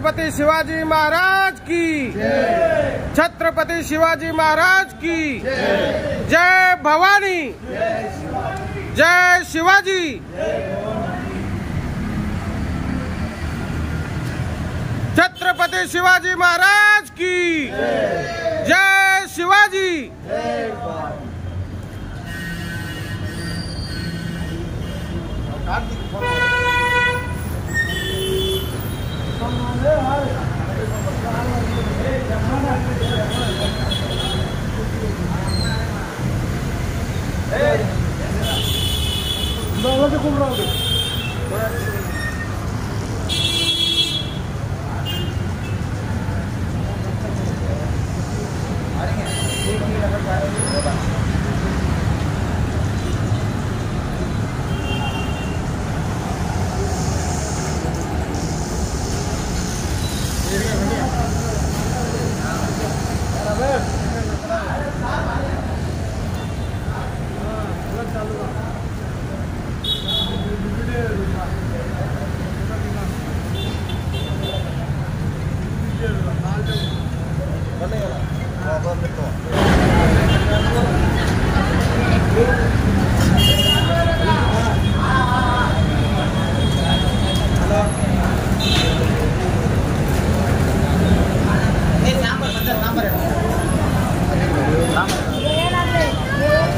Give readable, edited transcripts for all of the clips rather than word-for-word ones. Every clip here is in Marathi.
छत्रपति शिवाजी महाराज की छत्रपति शिवाजी महाराज की जय भवानी, जय शिवाजी। छत्रपति शिवाजी महाराज की जय शिवाजी।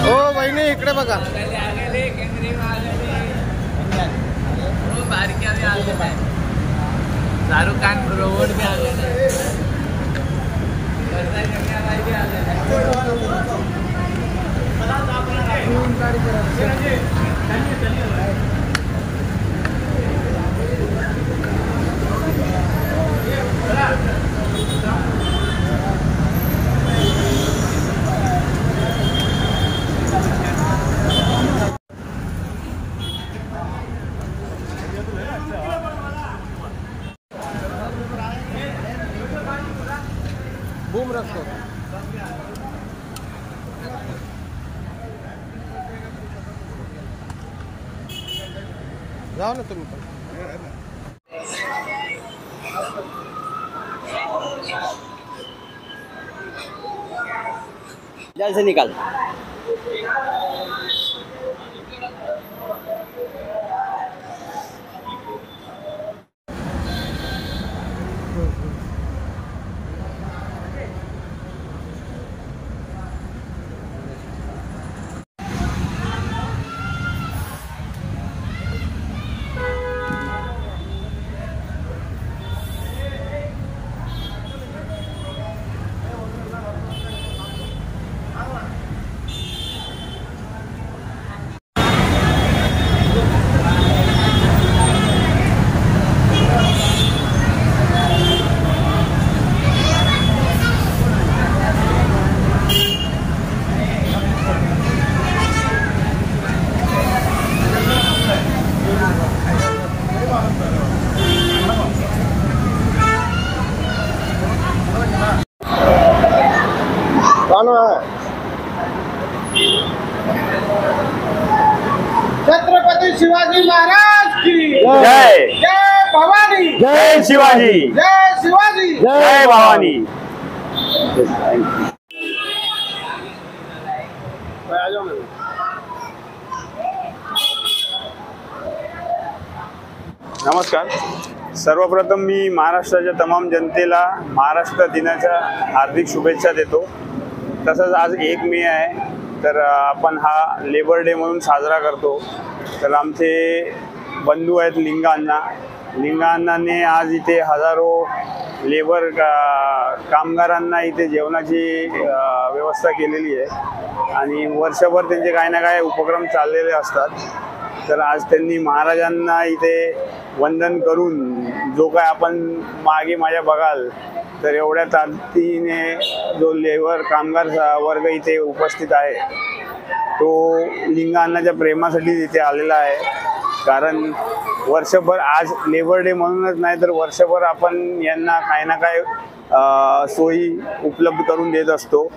ओ बहिणी इकडे बघा, शाहरुख खान रोड पे आ गए। बूम रखो, जाओ ना तुम्ही पण। जल्द से निकाल। छत्रपति शिवाजी महाराज की जय, जय भवानी, जय शिवाजी, जय शिवाजी, जय भवानी। नमस्कार। सर्वप्रथम मी महाराष्ट्राच्या तमाम जनतेला महाराष्ट्र दिनाच्या हार्दिक शुभेच्छा देतो। तसंच आज 1 मे आहे, तर आपण हा लेबर डे म्हणून साजरा करतो। तर आमचे बंधू आहेत लिंगा अण्णांनी आज इथे हजारो लेबर कामगारांना इथे जेवणाची व्यवस्था केलेली आहे आणि वर्षभर त्यांचे काही ना काही उपक्रम चाललेले असतात। तर आज त्यांनी महाराजांना इथे वंदन करून जो काय आपण मागे माझ्या बघाल तर एवढ्या ताकदीने जो लेबर कामगार वर्ग इथे उपस्थित आहे तो लिंगा अण्णाच्या प्रेमासाठी इथे आलेला आहे। कारण वर्षभर आज लेबर डे म्हणूनच नाही तर वर्षभर आपण यांना काही ना काही सोयी उपलब्ध करून देत असतो।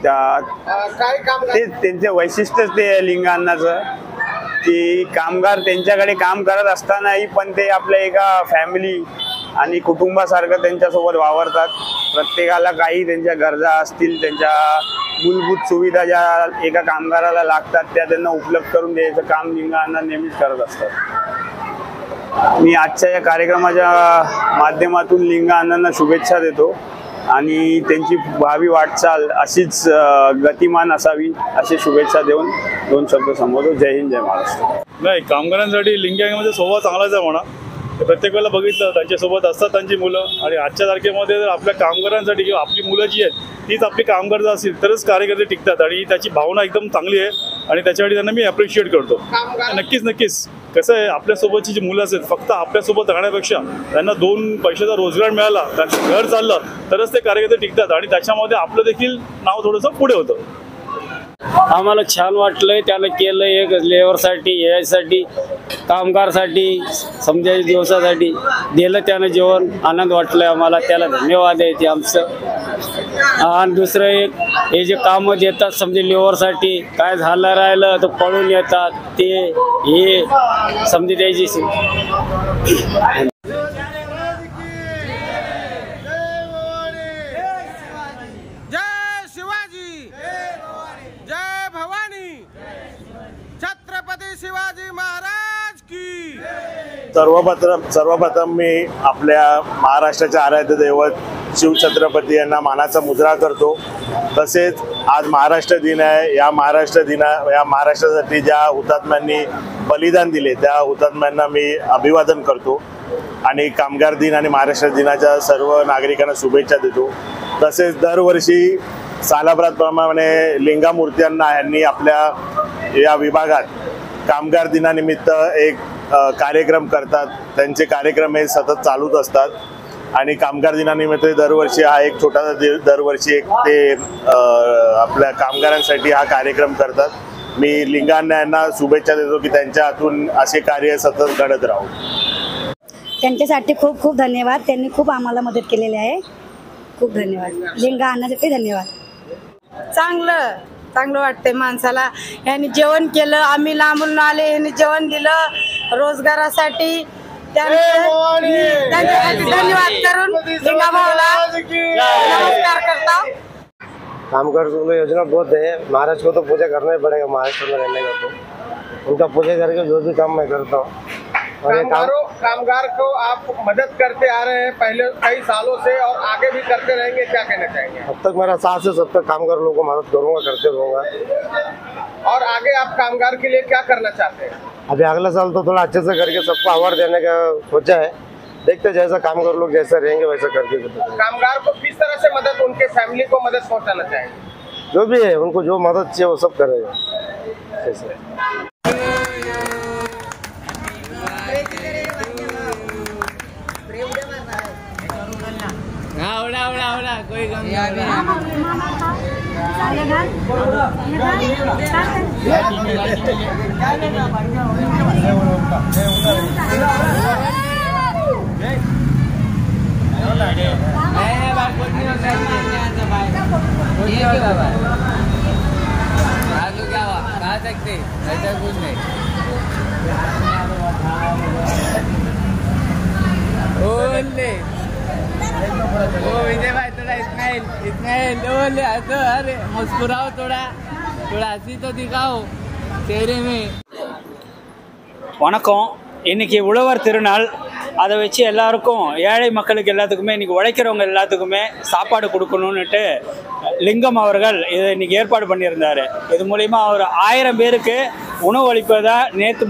ते त्यांचे वैशिष्ट्यच ते लिंगा अण्णाचं की कामगार त्यांच्याकडे काम करत असतानाही पण ते आपल्या एका फॅमिली आणि कुटुंबासारखं त्यांच्यासोबत वावरतात. प्रत्येकाला काही त्यांच्या गरजा असतील, त्यांच्या मूलभूत सुविधा ज्या एका कामगाराला लागतात त्या त्यांना उपलब्ध करून द्यायचं काम लिंगा अण्णा नेहमीच करत असतात. मी आजच्या या कार्यक्रमाच्या माध्यमातून लिंगा अण्णांना शुभेच्छा देतो आणि त्यांची भावी वाटचाल अशीच गतिमान असावी अशी शुभेच्छा देऊन 2 शब्द संबोधतो. जय हिंद, जय महाराष्ट्र. नाही, कामगारांसाठी लिंगामध्ये स्वभाव चांगलाच आहे म्हणा. प्रत्येक वेळेला बघितलं त्यांच्यासोबत असतात त्यांची मुलं, आणि आजच्या तारखेमध्ये जर आपल्या कामगारांसाठी किंवा आपली मुलं जी आहेत तीच आपली कामगार जर असतील तरच कार्यकर्ते टिकतात, आणि त्याची भावना एकदम चांगली आहे आणि त्याच्यासाठी त्यांना मी ॲप्रिशिएट करतो. नक्कीच कसं आहे, आपल्यासोबतची जी मुलं असतात फक्त आपल्यासोबत राहण्यापेक्षा त्यांना 2 पैशाचा रोजगार मिळाला, त्यांचं घर चाललं तरच ते कार्यकर्ते टिकतात आणि त्याच्यामध्ये आपलं देखील नाव थोडंसं पुढे होतं. आम्हाला छान वाटलंय, त्यानं केलं एक लेबरसाठी, यासाठी, कामगारसाठी, समजा दिवसासाठी दिलं त्यानं जेवण. आनंद वाटलाय आम्हाला, त्याला धन्यवाद आहे ते आमचं. आणि दुसरं एक, हे जे कामं देतात समजा लेबरसाठी, काय झालं राहिलं तर पळून येतात ते, हे समजा द्यायची. जय शिवाजी, जय भवानी, छत्रपती शिवाजी महाराज की. सर्वप्रथम मी आपल्या महाराष्ट्राचे आराध्य दैवत शिवछत्रपती यांना मानाचा मुजरा करतो. तसेच आज महाराष्ट्र दिन आहे. या महाराष्ट्रासाठी ज्या हुतात्म्यांनी बलिदान दिले त्या हुतात्म्यांना मी अभिवादन करतो आणि कामगार दिन आणि महाराष्ट्र दिनाच्या सर्व नागरिकांना शुभेच्छा देतो. तसेच दरवर्षी सालाबादप्रमाणे लिंगा मूर्त्यांना यांनी आपल्या या विभागात कामगार दिनानिमित्त एक कार्यक्रम करतात. त्यांचे कार्यक्रम हे सतत चालूच असतात आणि कामगार दिनानिमित्त दरवर्षी हा एक छोटासा दरवर्षी एक ते आपल्या कामगारांसाठी हा कार्यक्रम करतात. मी लिंगा अण्णा यांना शुभेच्छा देतो की त्यांच्या हातून असे कार्य सतत घडत राहू. त्यांच्यासाठी खूप खूप धन्यवाद. त्यांनी खूप आम्हाला मदत केलेली आहे. खूप धन्यवाद लिंगा अण्णासाठी. धन्यवाद. चांगलं वाटतंय माणसाला. यांनी जेवण केलं, आम्ही लांबून आले, यांनी जेवण दिलं रोजगारासाठी. त्यांच्यासाठी धन्यवाद करून लिंगा भाऊला नमस्कार करता. कामगार योजना बहुत है. महाराज को तो पूजा करना ही पड़ेगा. महाराष्ट्र में रहने का तो उनका पूजा करके जो भी काम मैं करता हूँ. और ये कामगार को आप मदद करते आ रहे हैं पहले कई सालों से और आगे भी करते रहेंगे, क्या कहना चाहेंगे? अब तक मेरा साथ से सब तक कामगार लोगों को मदद करूँगा, करते रहूँगा. और आगे आप कामगार के लिए क्या करना चाहते हैं? अभी अगला साल तो थोड़ा अच्छे से करके सबको अवार्ड देने का सोचा है. देखते जैसा कामगार लोग जैसा रहेंगे वैसा करके. कामगार को किस तरह से मदद, उनके फैमिली को मदद पहुंचाना चाहेंगे? जो भी है उनको जो मदद चाहिए वो सब करेगा. कोई गम नहीं. क्या हुआ, कहा सकते ऐसा कुछ नहीं. ओ विजय भाई थोड़ा स्माइल बोले तो, अरे मुस्कुराओ, थोड़ा हंसी तो दिखाओ चेहरे में. வணக்கம். இன்றைக்கி உழவர் திருநாள். அதை வச்சு எல்லாருக்கும், ஏழை மக்களுக்கு எல்லாத்துக்குமே, இன்றைக்கி உழைக்கிறவங்க எல்லாத்துக்குமே சாப்பாடு கொடுக்கணுன்னுட்டு லிங்கம் அவர்கள் இதை இன்றைக்கி ஏற்பாடு பண்ணியிருந்தார். இது மூலிமா அவர் 1000 பேருக்கு உணவு அளிப்பதா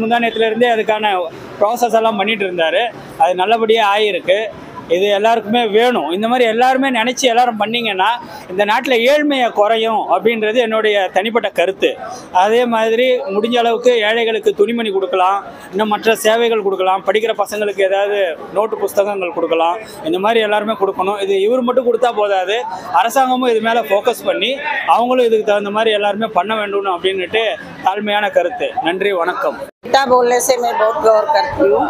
முந்தா நேரத்துலேருந்தே அதுக்கான ப்ராசஸ் எல்லாம் பண்ணிகிட்டு இருந்தார். அது நல்லபடியாக ஆகியிருக்கு. இது எல்லாருக்குமே வேணும். இந்த மாதிரி எல்லாருமே நினச்சி எல்லாரும் பண்ணிங்கன்னா இந்த நாட்டில் ஏழ்மையை குறையும் அப்படின்றது என்னுடைய தனிப்பட்ட கருத்து. அதே மாதிரி முடிஞ்ச அளவுக்கு ஏழைகளுக்கு துணிமணி கொடுக்கலாம், இன்னும் மற்ற சேவைகள் கொடுக்கலாம், படிக்கிற பசங்களுக்கு ஏதாவது நோட்டு புஸ்தகங்கள் கொடுக்கலாம். இந்த மாதிரி எல்லாருமே கொடுக்கணும். இது இவர் மட்டும் கொடுத்தா போதாது, அரசாங்கமும் இது மேலே ஃபோக்கஸ் பண்ணி அவங்களும் இதுக்கு தகுந்த மாதிரி எல்லாருமே பண்ண வேண்டும் அப்படின்னுட்டு தாழ்மையான கருத்து. நன்றி, வணக்கம். बेटा बोलने से मैं बहुत गौर करती हूँ.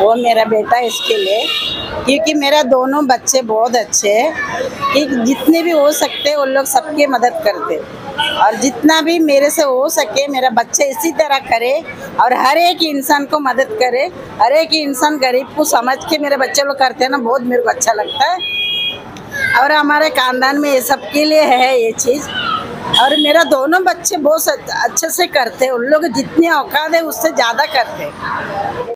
वो मेरा बेटा इसके लिए, क्योंकि मेरा दोनों बच्चे बहुत अच्छे हैं कि जितने भी हो सकते वो लोग सबकी मदद करते. और जितना भी मेरे से हो सके मेरा बच्चे इसी तरह करे और हर एक इंसान को मदद करे। हर एक इंसान गरीब को समझ के मेरे बच्चे लोग करते हैं ना, बहुत मेरे को अच्छा लगता है। और हमारे खानदान में ये सबके लिए है ये चीज़। और मेरा दोनों बच्चे बहुत अच्छे से करते हैं, उन लोग जितनी औकात है उससे ज़्यादा करते हैं।